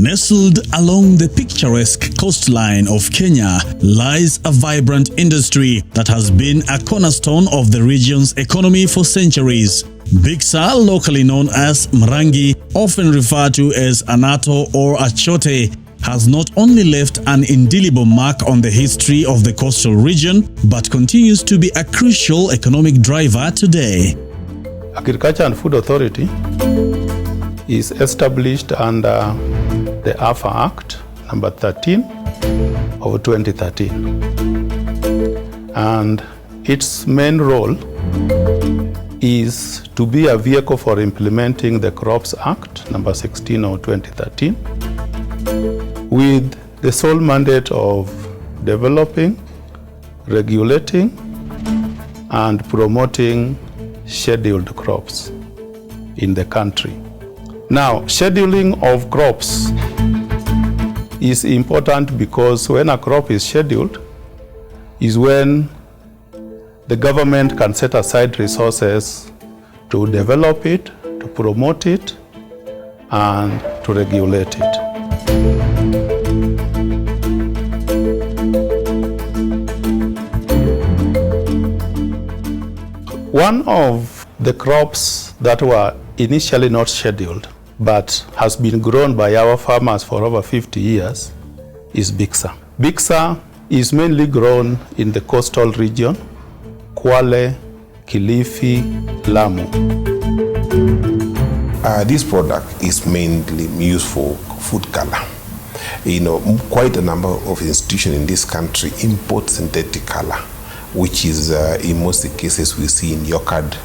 Nestled along the picturesque coastline of Kenya lies a vibrant industry that has been a cornerstone of the region's economy for centuries. Bixa, locally known as Mrangi, often referred to as annatto or achote, has not only left an indelible mark on the history of the coastal region, but continues to be a crucial economic driver today. Agriculture and Food Authority is established under the AFA Act number 13 of 2013. And its main role is to be a vehicle for implementing the Crops Act number 16 of 2013 with the sole mandate of developing, regulating, and promoting scheduled crops in the country. Now, scheduling of crops is important because when a crop is scheduled is when the government can set aside resources to develop it, to promote it, and to regulate it. One of the crops that were initially not scheduled but has been grown by our farmers for over 50 years is Bixa. Bixa is mainly grown in the coastal region, Kwale, Kilifi, Lamu. This product is mainly used for food color. Quite a number of institutions in this country import synthetic color, which is in most cases we see in yogurt.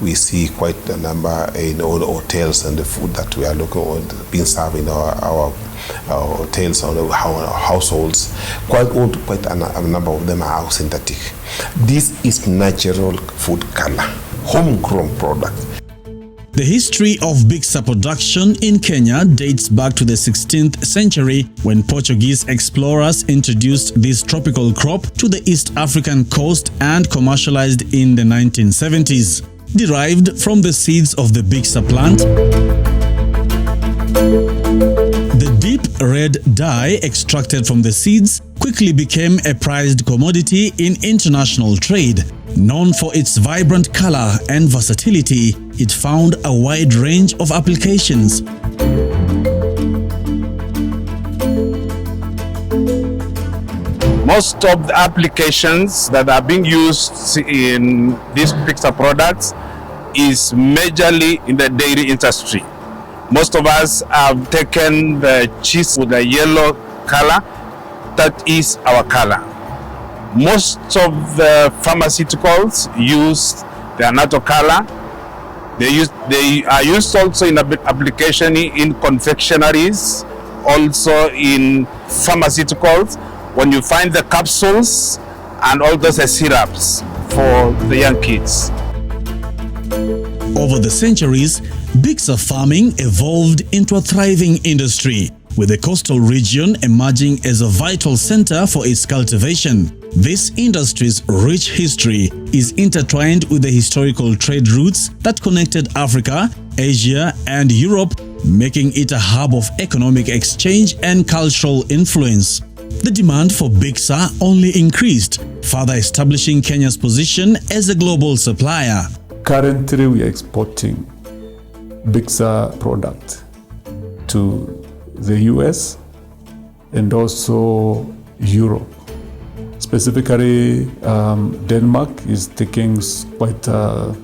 We see quite a number in all the hotels and the food that we are looking at being served in our hotels or our households. Quite a number of them are synthetic. This is natural food color, homegrown product. The history of Bixa production in Kenya dates back to the 16th century when Portuguese explorers introduced this tropical crop to the East African coast and commercialized in the 1970s. Derived from the seeds of the Bixa plant, the deep red dye extracted from the seeds quickly became a prized commodity in international trade. Known for its vibrant color and versatility, it found a wide range of applications. Most of the applications that are being used in these Bixa products is majorly in the dairy industry. Most of us have taken the cheese with the yellow color. That is our color. Most of the pharmaceuticals use the annatto color. They are used also in application in confectionaries, also in pharmaceuticals, when you find the capsules and all those syrups for the young kids. Over the centuries, Bixa farming evolved into a thriving industry, with the coastal region emerging as a vital center for its cultivation. This industry's rich history is intertwined with the historical trade routes that connected Africa, Asia, and Europe, making it a hub of economic exchange and cultural influence. The demand for Bixa only increased, further establishing Kenya's position as a global supplier. Currently, we are exporting Bixa product to the US and also Europe. Specifically, Denmark is taking quite a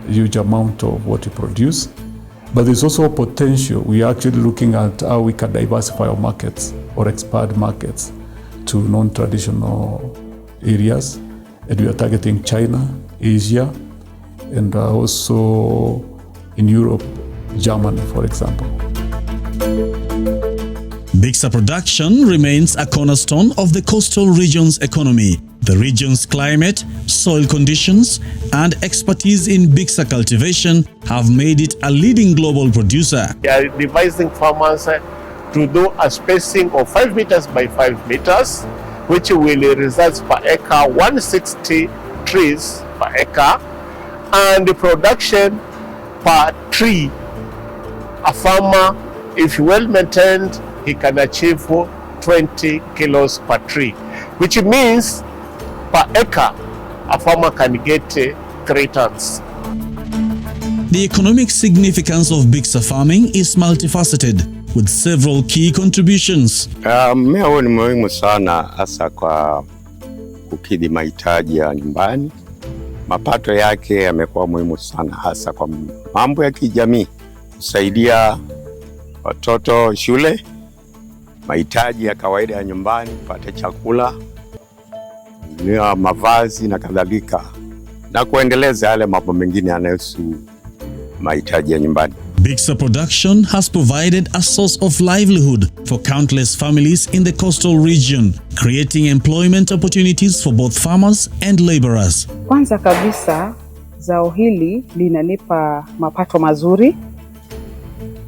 huge amount of what we produce. But there's also potential. We are actually looking at how we can diversify our markets or expand markets to non-traditional areas. And we are targeting China, Asia, and also in Europe, Germany, for example. Bixa production remains a cornerstone of the coastal region's economy. The region's climate, soil conditions, and expertise in Bixa cultivation have made it a leading global producer. We are advising farmers to do a spacing of 5 meters by 5 meters, which will result per acre 160 trees per acre, and the production per tree. A farmer, if well maintained, he can achieve 20 kilos per tree, which means per acre a farmer can get 3 tons. The economic significance of Bixa farming is multifaceted, with several key contributions. Mmea huu ni muhimu sana hasa kwa kukidhi mahitaji ya nyumbani. Mapato yake yamekuwa muhimu sana hasa kwa mambo ya kijamii, kusaidia watoto shule, mahitaji ya kawaida ya nyumbani, kupata chakula, mavazi na kadhalika, na kuendeleza yale mambo mengine yanayohusu mahitaji ya nyumbani. Bixa production has provided a source of livelihood for countless families in the coastal region, creating employment opportunities for both farmers and laborers. Kwanza kabisa, zao hili linanipa mapato mazuri,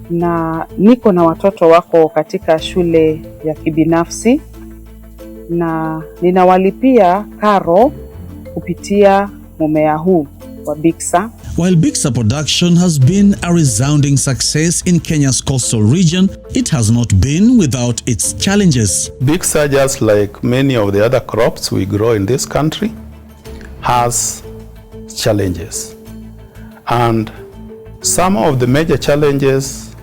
na niko na watoto wako katika shule ya kibinafsi, na ninawalipia karo kupitia mmea huu wa Bixa. While Bixa production has been a resounding success in Kenya's coastal region, it has not been without its challenges. Bixa, just like many of the other crops we grow in this country, has challenges. And some of the major challenges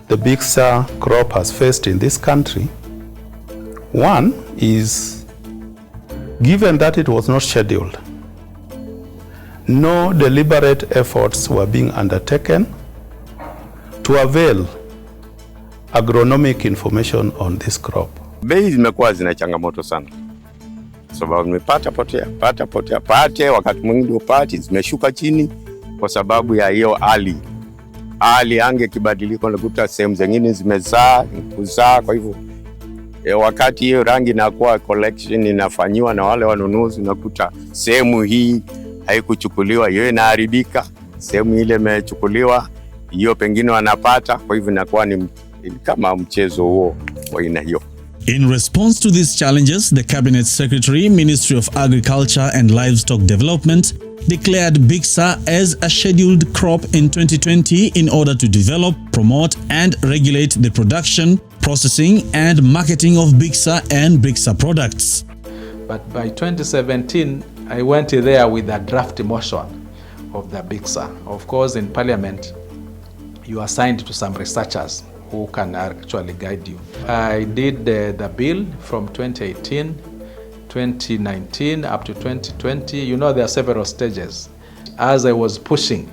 the Bixa crop has faced in this country, one is, given that it was not scheduled, no deliberate efforts were being undertaken to avail agronomic information on this crop. Bei zimekuwa zina changamoto sana, sababu nimepata potea, wakati mwingine upati zimeshuka chini kwa sababu ya hiyo hali ange kibadiliko, unakuta sehemu zingine zimezaa kuzaa. Kwa hivyo wakati hiyo rangi inakuwa collection inafanywa na wale wanunuzi, unakuta sehemu hii haikuchukuliwa, hiyo inaharibika, sehemu ile imechukuliwa, hiyo pengine wanapata. Kwa hivyo inakuwa ni kama mchezo huo wa aina hiyo. In response to these challenges, the Cabinet Secretary, Ministry of Agriculture and Livestock Development, declared Bixa as a scheduled crop in 2020 in order to develop, promote and regulate the production, processing and marketing of Bixa and Bixa products. But by 2017, I went there with a draft motion of the Bixa. Of course, in Parliament, you are assigned to some researchers who can actually guide you. I did the bill from 2018, 2019 up to 2020. You know, there are several stages. As I was pushing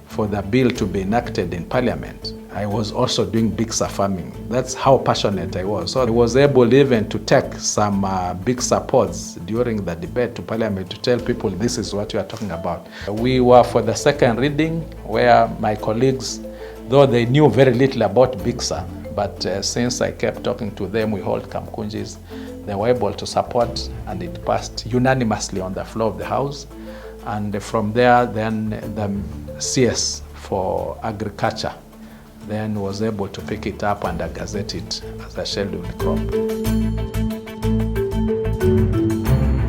for the bill to be enacted in Parliament, I was also doing Bixa farming. That's how passionate I was. So I was able even to take some Bixa pods during the debate to Parliament to tell people this is what you are talking about. We were for the second reading where my colleagues, though they knew very little about Bixa, but since I kept talking to them, we hold kamkunjis, they were able to support, and it passed unanimously on the floor of the House. And from there, then the CS for Agriculture then was able to pick it up and gazette it as a scheduled crop.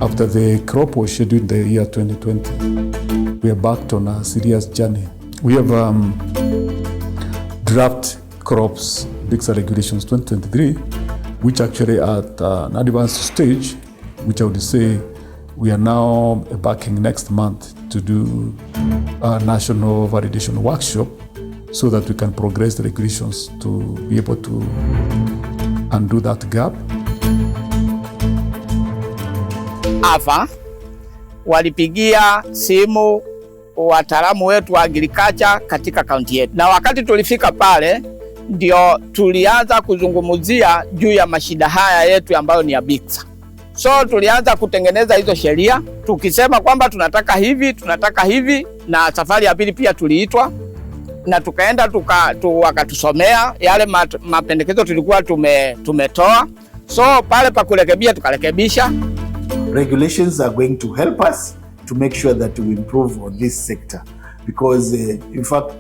After the crop was scheduled in the year 2020, we embarked on a serious journey. We have draft crops Bixa regulations 2023, which actually at an advanced stage, which I would say we are now embarking next month to do a national validation workshop so that we can progress the regulations to be able to undo that gap. Hapa walipigia simu wataalamu wetu wa agriculture katika kaunti yetu, na wakati tulifika pale ndio tulianza kuzungumzia juu ya mashida haya yetu ambayo ni ya Bixa. So tulianza kutengeneza hizo sheria tukisema kwamba tunataka hivi, na safari ya pili pia tuliitwa na tukaenda wakatusomea yale mapendekezo tulikuwa tumetoa. So pale pa kurekebisha tukarekebisha. Regulations are going to help us to make sure that we improve on this sector, because in fact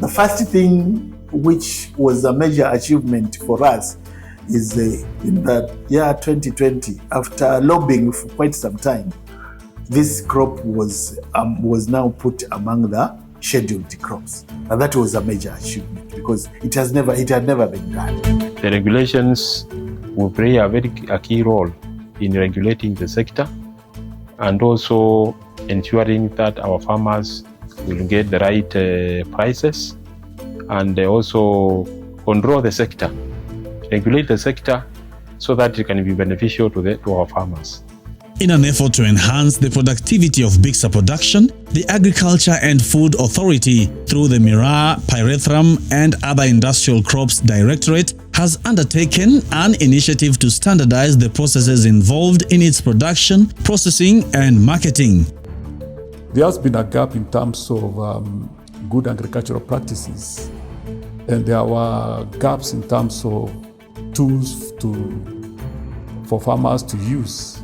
the first thing which was a major achievement for us is in the year 2020, after lobbying for quite some time, this crop was now put among the scheduled crops, and that was a major achievement because it had never been done. The regulations will play a key role in regulating the sector and also ensuring that our farmers will get the right prices, and also control the sector, regulate the sector so that it can be beneficial to our farmers. In an effort to enhance the productivity of Bixa production, the Agriculture and Food Authority, through the Miraa, Pyrethrum and other industrial crops directorate, has undertaken an initiative to standardize the processes involved in its production, processing and marketing. There has been a gap in terms of good agricultural practices, and there were gaps in terms of tools for farmers to use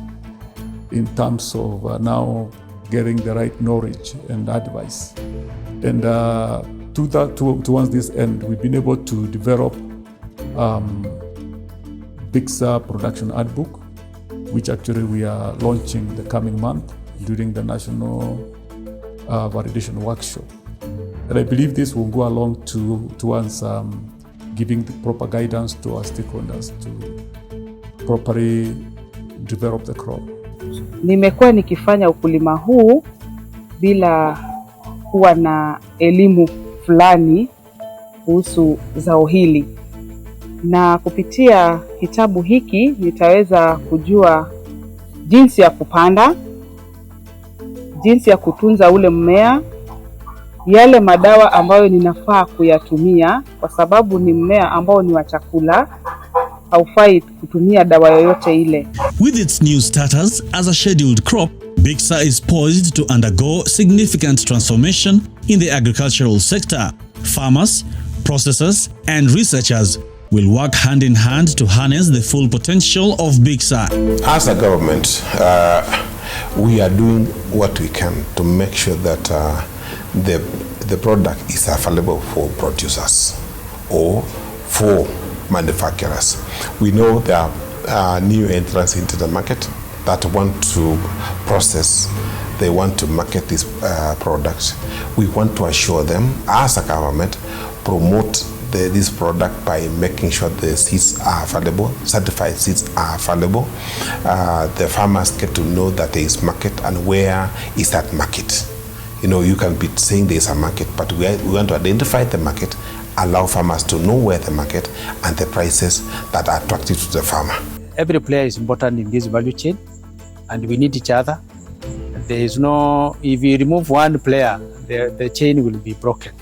in terms of now getting the right knowledge and advice. And towards this end, we've been able to develop Bixa production handbook, which actually we are launching the coming month during the national validation workshop. And I believe this will go along towards giving the proper guidance to our stakeholders to properly develop the crop. Nimekuwa nikifanya ukulima huu bila kuwa na elimu fulani kuhusu zao hili, na kupitia kitabu hiki nitaweza kujua jinsi ya kupanda, jinsi ya kutunza ule mmea, yale madawa ambayo ninafaa kuyatumia, kwa sababu ni mmea ambao ni wa chakula, haufai kutumia dawa yoyote ile. With its new status as a scheduled crop, Bixa is poised to undergo significant transformation in the agricultural sector. Farmers, processors and researchers will work hand in hand to harness the full potential of Bixa. As a government, we are doing what we can to make sure that the product is available for producers or for manufacturers. We know there are new entrants into the market that want to process, they want to market these products. We want to assure them, as a government, promote this product by making sure the seeds are available, certified seeds are available. The farmers get to know that there is market and where is that market. You know, you can be saying there is a market, but we want to identify the market, allow farmers to know where the market and the prices that are attractive to the farmer. Every player is important in this value chain, and we need each other. There is no, if you remove one player, the chain will be broken.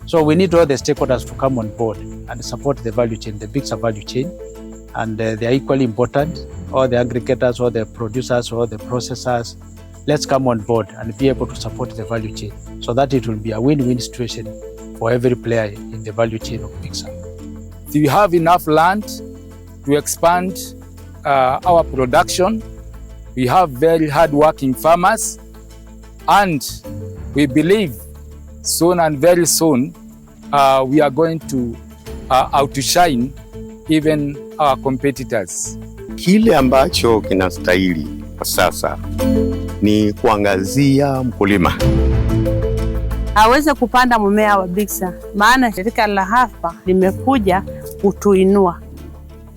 So we need all the stakeholders to come on board and support the value chain, the Bixa value chain, and they are equally important. All the aggregators, all the producers, all the processors, let's come on board and be able to support the value chain so that it will be a win-win situation for every player in the value chain of Bixa. We have enough land to expand our production. We have very hard-working farmers, and we believe soon and very soon we are going to outshine even our competitors. Kile ambacho kinastahili kwa sasa ni kuangazia mkulima aweze kupanda mmea wa Bixa, maana shirika la hapa limekuja kutuinua.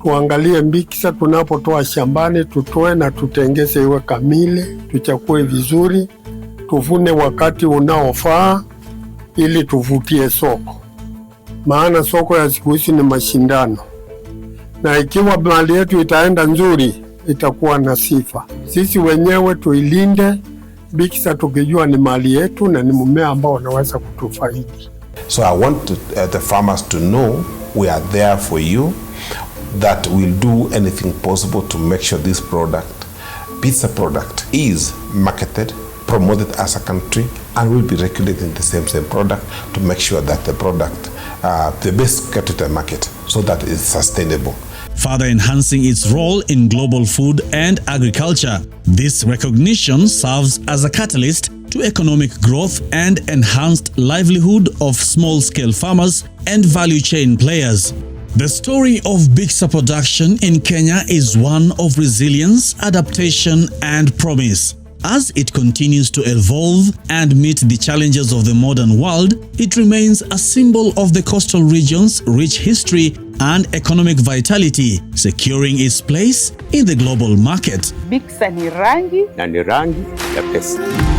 Tuangalie Bixa tunapotoa shambani, tutoe na tutengeze iwe kamili, tuchakue vizuri, tuvune wakati unaofaa ili tuvutie soko. Maana soko ya siku hizi ni mashindano. Na ikiwa mali yetu itaenda nzuri, itakuwa na sifa. Sisi wenyewe tuilinde Bixa tukijua ni mali yetu na ni mmea ambao unaweza kutufaidi. So I want the farmers to know we are there for you, that we'll do anything possible to make sure this product, Bixa product, is marketed, promoted as a country, and will be regulating the same product to make sure that the product, the best get to the market so that it's sustainable. Further enhancing its role in global food and agriculture, this recognition serves as a catalyst to economic growth and enhanced livelihood of small-scale farmers and value chain players. The story of Bixa production in Kenya is one of resilience, adaptation and promise. As it continues to evolve and meet the challenges of the modern world, it remains a symbol of the coastal region's rich history and economic vitality, securing its place in the global market. Bixa ni rangi na ni rangi ya pesa.